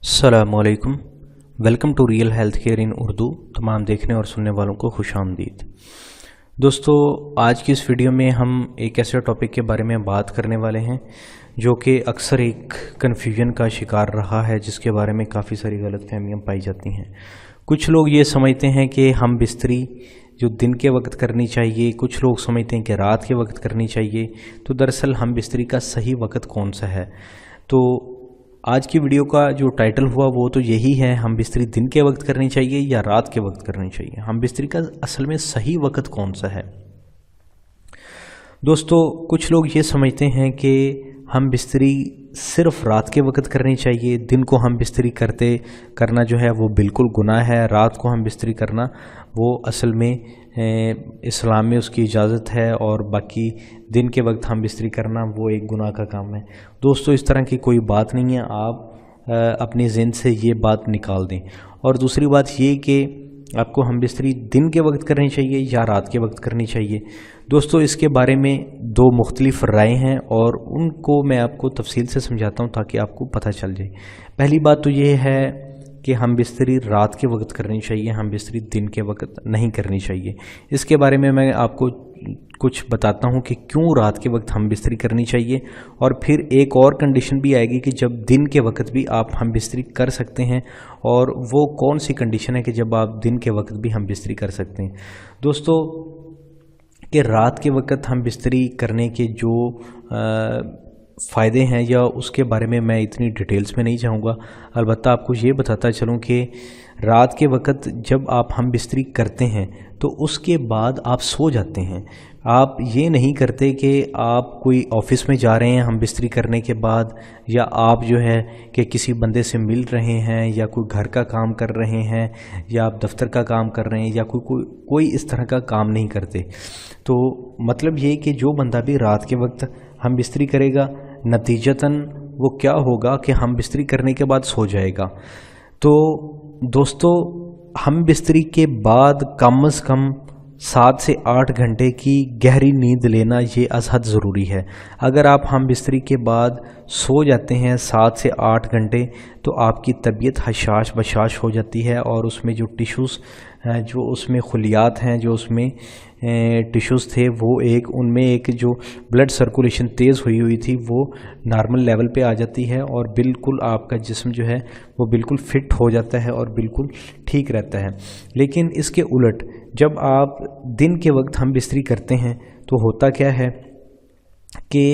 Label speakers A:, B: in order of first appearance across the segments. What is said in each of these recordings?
A: अस्सलामुअलैकुम। Welcome to real health care in Urdu. तमाम देखने और सुनने वालों को खुशामदीद। दोस्तों, आज की इस वीडियो में हम एक ऐसे टॉपिक के बारे में बात करने वाले हैं जो कि अक्सर एक कन्फ्यूजन का शिकार रहा है, जिसके बारे में काफ़ी सारी गलतफहमियां पाई जाती हैं। कुछ लोग ये समझते हैं कि हम बिस्तरी जो दिन के वक्त करनी चाहिए, कुछ लोग समझते हैं कि रात के वक्त करनी चाहिए। तो दरअसल हम बिस्तरी का सही वक्त कौन सा है? तो आज की वीडियो का जो टाइटल हुआ वो तो यही है, हम बिस्तरी दिन के वक्त करनी चाहिए या रात के वक्त करनी चाहिए। हम बिस्तरी का असल में सही वक्त कौन सा है? दोस्तों, कुछ लोग ये समझते हैं कि हम बिस्तरी सिर्फ रात के वक्त करनी चाहिए, दिन को हम बिस्तरी करना जो है वो बिल्कुल गुनाह है। रात को हम बिस्तरी करना वो असल में इस्लाम में उसकी इजाज़त है, और बाकी दिन के वक्त हम बिस्तरी करना वो एक गुनाह का काम है। दोस्तों, इस तरह की कोई बात नहीं है, आप अपनी ज़हन से ये बात निकाल दें। और दूसरी बात ये कि आपको हम बिस्तरी दिन के वक्त करनी चाहिए या रात के वक्त करनी चाहिए। दोस्तों, इसके बारे में दो मुख्तलिफ राय हैं और उनको मैं आपको तफसील से समझाता हूँ ताकि आपको पता चल जाए। पहली बात तो ये है कि हम बिस्तरी रात के वक्त करनी चाहिए, हम बिस्तरी दिन के वक्त नहीं करनी चाहिए। इसके बारे में मैं आपको कुछ बताता हूँ कि क्यों रात के वक्त हम बिस्तरी करनी चाहिए, और फिर एक और कंडीशन भी आएगी कि जब दिन के वक्त भी आप हम बिस्तरी कर सकते हैं, और वो कौन सी कंडीशन है कि जब आप दिन के वक्त भी हम बिस्तरी कर सकते हैं। दोस्तों, कि रात के वक्त हम बिस्तरी करने के जो फ़ायदे हैं या उसके बारे में मैं इतनी डिटेल्स में नहीं जाऊंगा। अलबत्ता आपको ये बताता चलूं कि रात के वक्त जब आप हम बिस्तरी करते हैं तो उसके बाद आप सो जाते हैं। आप ये नहीं करते कि आप कोई ऑफिस में जा रहे हैं हम बिस्तरी करने के बाद, या आप जो है कि किसी बंदे से मिल रहे हैं, या कोई घर का काम कर रहे हैं, या आप दफ्तर का काम कर रहे हैं, या कोई इस तरह का काम नहीं करते। तो मतलब ये कि जो बंदा भी रात के वक्त हम बिस्तरी करेगा, नतीजतन वो क्या होगा कि हम बिस्तरी करने के बाद सो जाएगा। तो दोस्तों, हम बिस्तरी के बाद कम से कम 7 से 8 घंटे की गहरी नींद लेना ये अज़हद ज़रूरी है। अगर आप हम बिस्तरी के बाद सो जाते हैं 7 से 8 घंटे तो आपकी तबीयत हशाश बशाश हो जाती है, और उसमें जो टिश्यूज़ जो उसमें खुलियात हैं, जो उसमें टिश्यूज़ थे, वो उनमें एक जो ब्लड सर्कुलेशन तेज़ हुई थी वो नॉर्मल लेवल पे आ जाती है, और बिल्कुल आपका जिस्म जो है वो बिल्कुल फिट हो जाता है और बिल्कुल ठीक रहता है। लेकिन इसके उलट जब आप दिन के वक्त हम बिस्तरी करते हैं तो होता क्या है कि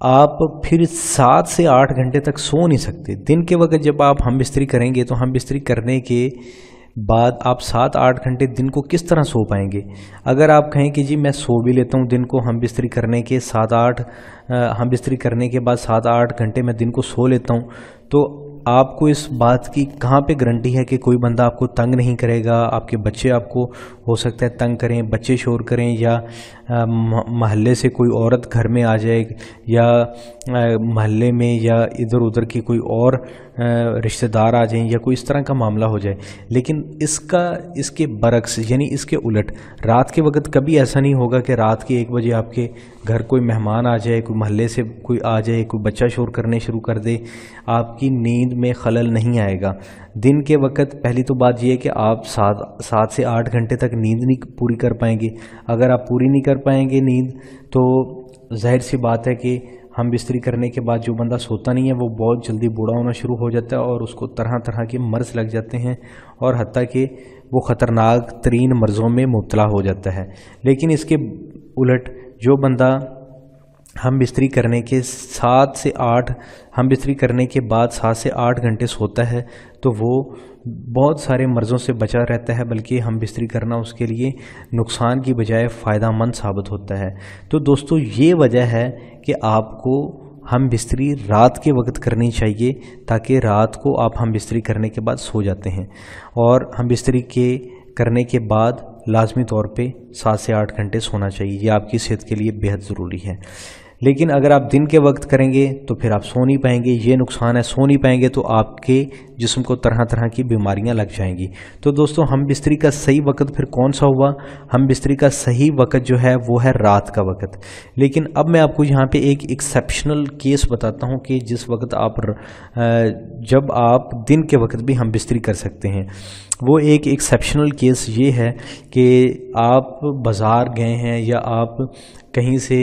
A: आप फिर 7 से 8 घंटे तक सो नहीं सकते। दिन के वक्त जब आप हम बिस्तरी करेंगे तो हम बिस्तरी करने के बाद आप 7-8 घंटे दिन को किस तरह सो पाएंगे? अगर आप कहें कि जी मैं सो भी लेता हूँ दिन को हम बिस्तरी करने के 7-8 हम बिस्तरी करने के बाद 7-8 घंटे मैं दिन को सो लेता हूँ, तो आपको इस बात की कहाँ पे गारंटी है कि कोई बंदा आपको तंग नहीं करेगा? आपके बच्चे आपको हो सकता है तंग करें, बच्चे शोर करें, या महल्ले से कोई औरत घर में आ जाए, या महल्ले में या इधर उधर की कोई और रिश्तेदार आ जाएं, या कोई इस तरह का मामला हो जाए। लेकिन इसके बरक्स यानी इसके उलट रात के वक्त कभी ऐसा नहीं होगा कि रात के 1 बजे आपके घर कोई मेहमान आ जाए, कोई महल्ले से कोई आ जाए, कोई बच्चा शोर करने शुरू कर दे, आपकी नींद में खलल नहीं आएगा। दिन के वक्त पहली तो बात यह है कि आप 7 से 8 घंटे तक नींद नहीं पूरी कर पाएंगे। अगर आप पूरी नहीं कर पाएंगे नींद, तो जाहिर सी बात है कि हम बिस्तरी करने के बाद जो बंदा सोता नहीं है वो बहुत जल्दी बूढ़ा होना शुरू हो जाता है, और उसको तरह तरह के मर्ज़ लग जाते हैं, और हत्ता कि वो ख़तरनाक तरीन मर्ज़ों में मुब्तला हो जाता है। लेकिन इसके उलट जो बंदा हम बिस्तरी करने के 7 से 8 हम बिस्तरी करने के बाद 7 से 8 घंटे सोता है तो वो बहुत सारे मर्ज़ों से बचा रहता है, बल्कि हम बिस्तरी करना उसके लिए नुकसान की बजाय फ़ायदा मंद साबित होता है। तो दोस्तों, ये वजह है कि आपको हम बिस्तरी रात के वक्त करनी चाहिए, ताकि रात को आप हम बिस्तरी करने के बाद सो जाते हैं, और हम बिस्तरी करने के बाद लाजमी तौर पे 7 से 8 घंटे सोना चाहिए। ये आपकी सेहत के लिए बेहद ज़रूरी है। लेकिन अगर आप दिन के वक्त करेंगे तो फिर आप सो नहीं पाएंगे, ये नुकसान है। सो नहीं पाएंगे तो आपके जिस्म को तरह तरह की बीमारियां लग जाएंगी। तो दोस्तों हम बिस्तरी का सही वक्त फिर कौन सा हुआ? हम बिस्तरी का सही वक्त जो है वो है रात का वक्त। लेकिन अब मैं आपको यहाँ पे एक एक्सेप्शनल केस बताता हूँ कि जिस वक्त आप जब आप दिन के वक्त भी हम बिस्तरी कर सकते हैं। वो एक एक्सेप्शनल केस ये है कि आप बाज़ार गए हैं या आप कहीं से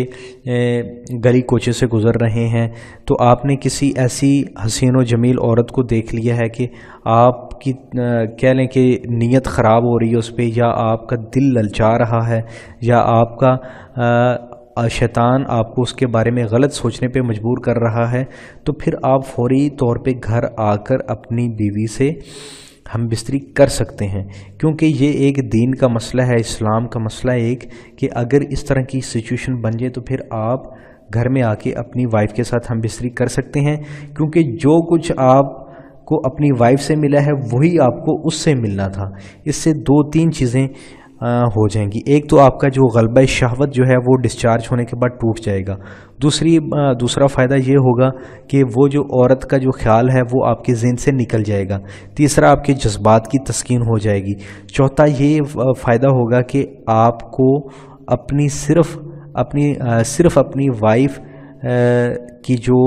A: गली कोचे से गुज़र रहे हैं, तो आपने किसी ऐसी हसीन व जमील औरत को देख लिया है कि आपकी कह लें कि नीयत ख़राब हो रही है उस पर, या आपका दिल ललचा रहा है, या आपका शैतान आपको उसके बारे में गलत सोचने पे मजबूर कर रहा है, तो फिर आप फौरी तौर पे घर आकर अपनी बीवी से हम बिस्तरी कर सकते हैं। क्योंकि ये एक दीन का मसला है, इस्लाम का मसला है एक, कि अगर इस तरह की सिचुएशन बन जाए तो फिर आप घर में आके अपनी वाइफ के साथ हम बिस्तरी कर सकते हैं। क्योंकि जो कुछ आपको अपनी वाइफ से मिला है वही आपको उससे मिलना था। इससे दो तीन चीज़ें हो जाएंगी। एक तो आपका जो गलबा शहवत जो है वो डिस्चार्ज होने के बाद टूट जाएगा। दूसरा फ़ायदा ये होगा कि वो जो औरत का जो ख्याल है वो आपके ज़हन से निकल जाएगा। तीसरा आपके जज्बात की तस्कीन हो जाएगी। चौथा ये फ़ायदा होगा कि आपको अपनी सिर्फ़ अपनी वाइफ की जो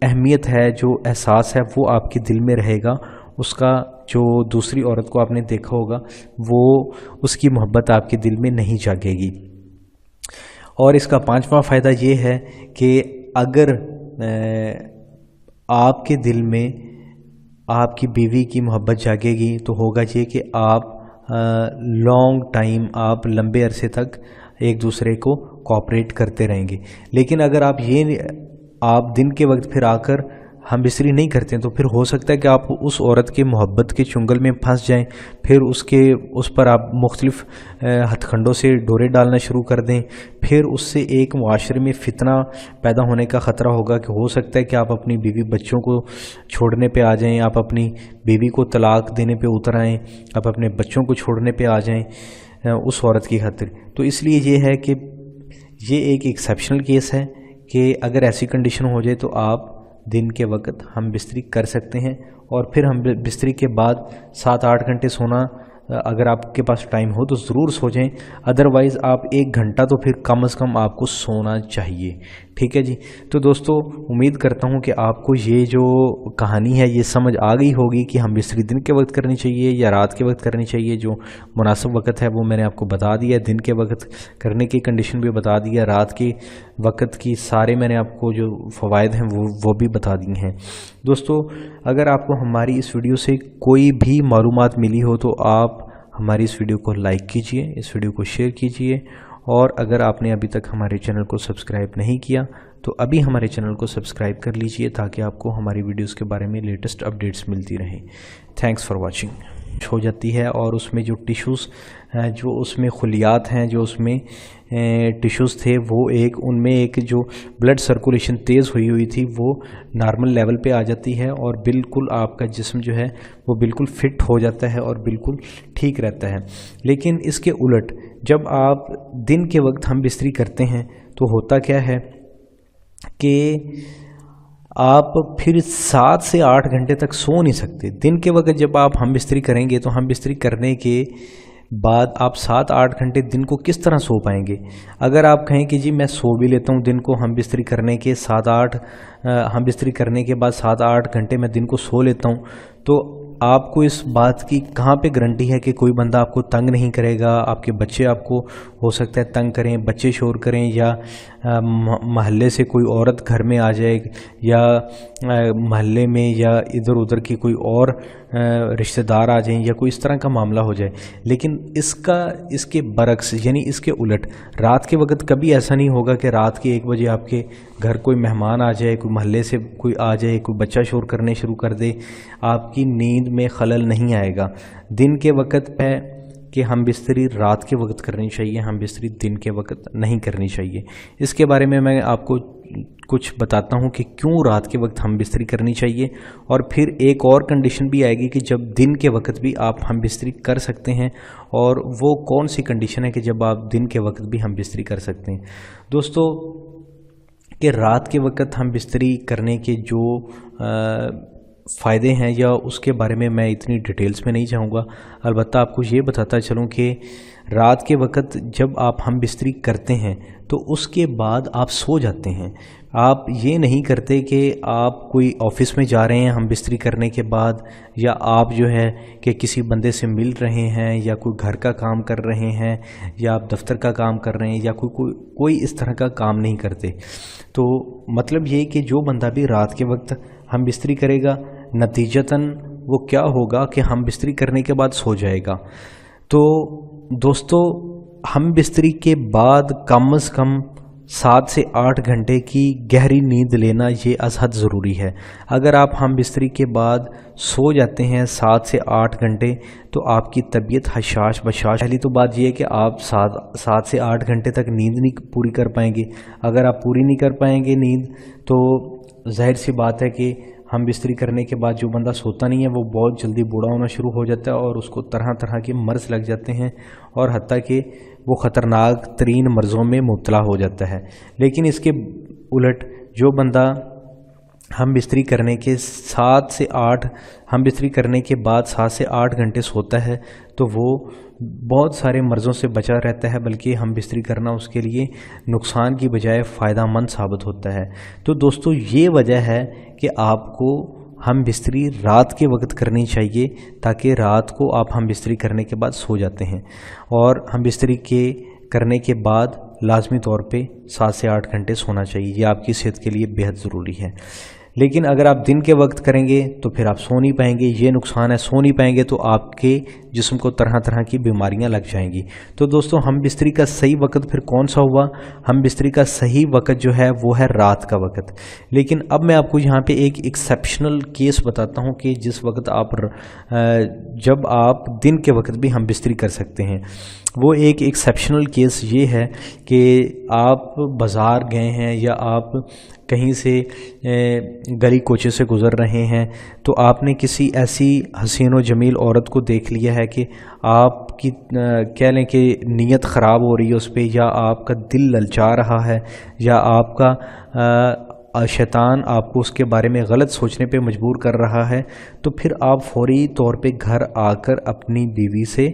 A: अहमियत है, जो एहसास है, वो आपके दिल में रहेगा। उसका जो दूसरी औरत को आपने देखा होगा वो उसकी मोहब्बत आपके दिल में नहीं जागेगी। और इसका पांचवा फ़ायदा ये है कि अगर आपके दिल में आपकी बीवी की मोहब्बत जागेगी तो होगा ये कि आप लॉन्ग टाइम, आप लंबे अरसे तक एक दूसरे को कोऑपरेट करते रहेंगे। लेकिन अगर आप दिन के वक्त फिर आकर हम बिस्तरी नहीं करते हैं तो फिर हो सकता है कि आप उस औरत के मोहब्बत के चुंगल में फंस जाएं, फिर उस पर आप मुख्तलिफ हथकंडों से डोरे डालना शुरू कर दें, फिर उससे एक मुआशरे में फितना पैदा होने का ख़तरा होगा कि हो सकता है कि आप अपनी बीवी बच्चों को छोड़ने पे आ जाएं, आप अपनी बीवी को तलाक देने पे उतर आएँ, आप अपने बच्चों को छोड़ने पे आ जाएं उस औरत की खातिर। तो इसलिए ये है कि ये एक एक्सेप्शनल केस है कि अगर ऐसी कंडीशन हो जाए तो आप दिन के वक्त हम बिस्तरी कर सकते हैं। और फिर हम बिस्तरी के बाद 7-8 घंटे सोना, अगर आपके पास टाइम हो तो ज़रूर सो जाएं। अदरवाइज़ आप 1 घंटा तो फिर कम से कम आपको सोना चाहिए। ठीक है जी। तो दोस्तों उम्मीद करता हूँ कि आपको ये जो कहानी है ये समझ आ गई होगी कि हम बिस्तरी दिन के वक्त करनी चाहिए या रात के वक्त करनी चाहिए। जो मुनासिब वक्त है वो मैंने आपको बता दिया, दिन के वक्त करने की कंडीशन भी बता दिया, रात के वक्त की सारे मैंने आपको जो फ़वाइद हैं वो भी बता दी हैं। दोस्तों अगर आपको हमारी इस वीडियो से कोई भी मालूमात मिली हो तो आप हमारी इस वीडियो को लाइक कीजिए, इस वीडियो को शेयर कीजिए, और अगर आपने अभी तक हमारे चैनल को सब्सक्राइब नहीं किया तो अभी हमारे चैनल को सब्सक्राइब कर लीजिए ताकि आपको हमारी वीडियोस के बारे में लेटेस्ट अपडेट्स मिलती रहें। Thanks for watching. हो जाती है और उसमें जो टिश्यूज़ जो उसमें खुलियात हैं, जो उसमें टिश्यूज़ थे, वो उनमें एक जो ब्लड सर्कुलेशन तेज़ हुई थी वो नॉर्मल लेवल पे आ जाती है और बिल्कुल आपका जिस्म जो है वो बिल्कुल फिट हो जाता है और बिल्कुल ठीक रहता है। लेकिन इसके उलट जब आप दिन के वक्त हम बिस्तरी करते हैं तो होता क्या है कि आप फिर 7 से 8 घंटे तक सो नहीं सकते। दिन के वक्त जब आप हम बिस्तरी करेंगे तो हम बिस्तरी करने के बाद आप 7-8 घंटे दिन को किस तरह सो पाएंगे? अगर आप कहें कि जी मैं सो भी लेता हूँ दिन को हम बिस्तरी करने के 7-8 हम बिस्तरी करने के बाद 7-8 घंटे मैं दिन को सो लेता हूँ, तो आपको इस बात की कहाँ पे गारंटी है कि कोई बंदा आपको तंग नहीं करेगा? आपके बच्चे आपको हो सकता है तंग करें, बच्चे शोर करें, या महल्ले से कोई औरत घर में आ जाए, या महल्ले में या इधर उधर की कोई और रिश्तेदार आ जाएं, या कोई इस तरह का मामला हो जाए। लेकिन इसके बरक्स यानी इसके उलट रात के वक्त कभी ऐसा नहीं होगा कि रात के 1 बजे आपके घर कोई मेहमान आ जाए, कोई महल्ले से कोई आ जाए, कोई बच्चा शोर करने शुरू कर दे, आपकी नींद में खलल नहीं आएगा। दिन के वक्त पे कि हम बिस्तरी रात के वक्त करनी चाहिए, हम बिस्तरी दिन के वक्त नहीं करनी चाहिए। इसके बारे में मैं आपको कुछ बताता हूँ कि क्यों रात के वक्त हम बिस्तरी करनी चाहिए, और फिर एक और कंडीशन भी आएगी कि जब दिन के वक्त भी आप हम बिस्तरी कर सकते हैं, और वो कौन सी कंडीशन है कि जब आप दिन के वक्त भी हम बिस्तरी कर सकते हैं। दोस्तों कि रात के वक्त हम बिस्तरी करने के जो फ़ायदे हैं या उसके बारे में मैं इतनी डिटेल्स में नहीं जाऊंगा। अलबत्ता आपको ये बताता चलूं कि रात के वक्त जब आप हम बिस्तरी करते हैं तो उसके बाद आप सो जाते हैं। आप ये नहीं करते कि आप कोई ऑफ़िस में जा रहे हैं हम बिस्तरी करने के बाद, या आप जो है कि किसी बंदे से मिल रहे हैं, या कोई घर का काम कर रहे हैं, या आप दफ्तर का काम कर रहे हैं, या कोई इस तरह का काम नहीं करते। तो मतलब ये कि जो बंदा भी रात के वक्त हम बिस्तरी करेगा, नतीजतन वो क्या होगा कि हम बिस्तरी करने के बाद सो जाएगा। तो दोस्तों, हम बिस्तरी के बाद कम से कम 7 से 8 घंटे की गहरी नींद लेना ये अज़हद ज़रूरी है। अगर आप हम बिस्तरी के बाद सो जाते हैं 7 से 8 घंटे तो आपकी तबीयत हशाश बशाश। पहली तो बात ये है कि आप 7 से 8 घंटे तक नींद नहीं पूरी कर पाएंगे। अगर आप पूरी नहीं कर पाएंगे नींद तो ज़ाहिर सी बात है कि हम बिस्तरी करने के बाद जो बंदा सोता नहीं है वो बहुत जल्दी बूढ़ा होना शुरू हो जाता है और उसको तरह तरह के मर्ज़ लग जाते हैं और हत्ता कि वो ख़तरनाक तरीन मर्ज़ों में मुब्तला हो जाता है। लेकिन इसके उलट जो बंदा हम बिस्तरी करने के 7 से 8 हम बिस्तरी करने के बाद 7 से 8 घंटे सोता है तो वो बहुत सारे मर्ज़ों से बचा रहता है, बल्कि हम बिस्तरी करना उसके लिए नुकसान की बजाय फ़ायदा मंद साबित होता है। तो दोस्तों, ये वजह है कि आपको हम बिस्तरी रात के वक्त करनी चाहिए, ताकि रात को आप हम बिस्तरी करने के बाद सो जाते हैं। और हम बिस्तरी करने के बाद लाजमी तौर पे 7 से 8 घंटे सोना चाहिए। ये आपकी सेहत के लिए बेहद ज़रूरी है। लेकिन अगर आप दिन के वक्त करेंगे तो फिर आप सो नहीं पाएंगे, ये नुकसान है। सो नहीं पाएंगे तो आपके जिस्म को तरह तरह की बीमारियां लग जाएंगी। तो दोस्तों, हम बिस्तरी का सही वक्त फिर कौन सा हुआ? हम बिस्तरी का सही वक्त जो है वो है रात का वक्त। लेकिन अब मैं आपको यहाँ पे एक एक्सेप्शनल केस बताता हूँ कि जिस वक्त जब आप दिन के वक्त भी हम बिस्तरी कर सकते हैं। वो एक एक्सेप्शनल केस ये है कि आप बाज़ार गए हैं या आप कहीं से गली कोचे से गुज़र रहे हैं, तो आपने किसी ऐसी हसीन व जमील औरत को देख लिया है कि आपकी कह लें कि नीयत ख़राब हो रही है उस पर, या आपका दिल ललचा रहा है, या आपका शैतान आपको उसके बारे में गलत सोचने पे मजबूर कर रहा है, तो फिर आप फौरी तौर पे घर आकर अपनी बीवी से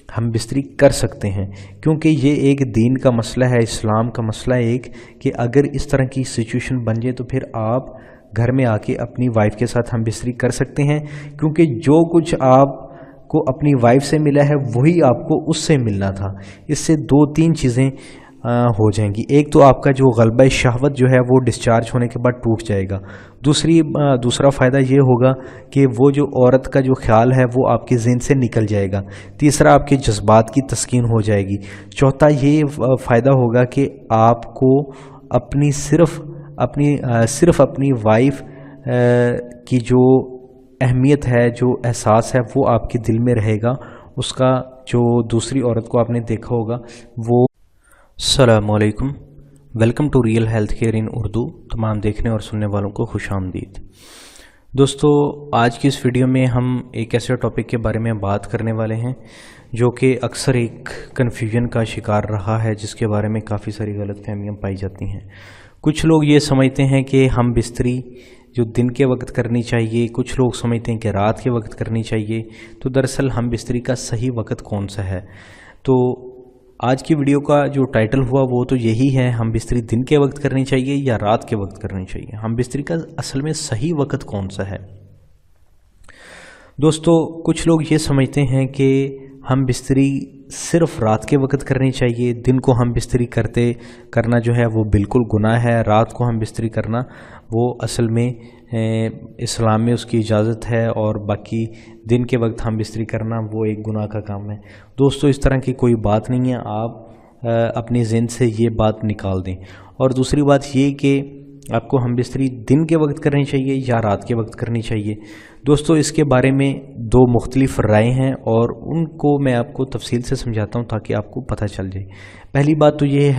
A: हम बिस्तरी कर सकते हैं। क्योंकि ये एक दीन का मसला है, इस्लाम का मसला है एक, कि अगर इस तरह की सिचुएशन बन जाए तो फिर आप घर में आके अपनी वाइफ के साथ हम बिस्तरी कर सकते हैं। क्योंकि जो कुछ आपको अपनी वाइफ से मिला है वही आपको उससे मिलना था। इससे 2-3 चीज़ें हो जाएंगी। एक तो आपका जो गलबा शहवत जो है वो डिस्चार्ज होने के बाद टूट जाएगा। दूसरा फ़ायदा ये होगा कि वो जो औरत का जो ख्याल है वो आपके ज़हन से निकल जाएगा। तीसरा, आपके जज्बात की तस्कीन हो जाएगी। चौथा ये फ़ायदा होगा कि आपको सिर्फ अपनी वाइफ की जो अहमियत है, जो एहसास है, वो आपके दिल में रहेगा। उसका जो दूसरी औरत को आपने देखा होगा वो। अस्सलामु अलैकुम, welcome to real health care in Urdu. तमाम देखने और सुनने वालों को खुश आमदीद। दोस्तों, आज की इस वीडियो में हम एक ऐसे टॉपिक के बारे में बात करने वाले हैं जो कि अक्सर एक कन्फ्यूजन का शिकार रहा है, जिसके बारे में काफ़ी सारी गलतफहमियां पाई जाती हैं। कुछ लोग ये समझते हैं कि हम बिस्तरी जो दिन के वक्त करनी चाहिए, कुछ लोग समझते हैं कि रात के वक्त करनी चाहिए। तो दरअसल हम बिस्तरी का सही वक्त कौन सा है? तो आज की वीडियो का जो टाइटल हुआ वो तो यही है, हम बिस्तरी दिन के वक्त करनी चाहिए या रात के वक्त करनी चाहिए। हम बिस्तरी का असल में सही वक्त कौन सा है? दोस्तों, कुछ लोग ये समझते हैं कि हम बिस्तरी सिर्फ रात के वक्त करनी चाहिए, दिन को हम बिस्तरी करना जो है वो बिल्कुल गुनाह है। रात को हम बिस्तरी करना वो असल में इस्लाम में उसकी इजाज़त है, और बाकी दिन के वक्त हम बिस्तरी करना वो एक गुनाह का काम है। दोस्तों, इस तरह की कोई बात नहीं है, आप अपने ज़हन से ये बात निकाल दें। और दूसरी बात ये कि आपको हम बिस्तरी दिन के वक्त करनी चाहिए या रात के वक्त करनी चाहिए। दोस्तों, इसके बारे में 2 मुख्तलिफ राय हैं और उनको मैं आपको तफसील से समझाता हूँ ताकि आपको पता चल जाए। पहली बात तो ये है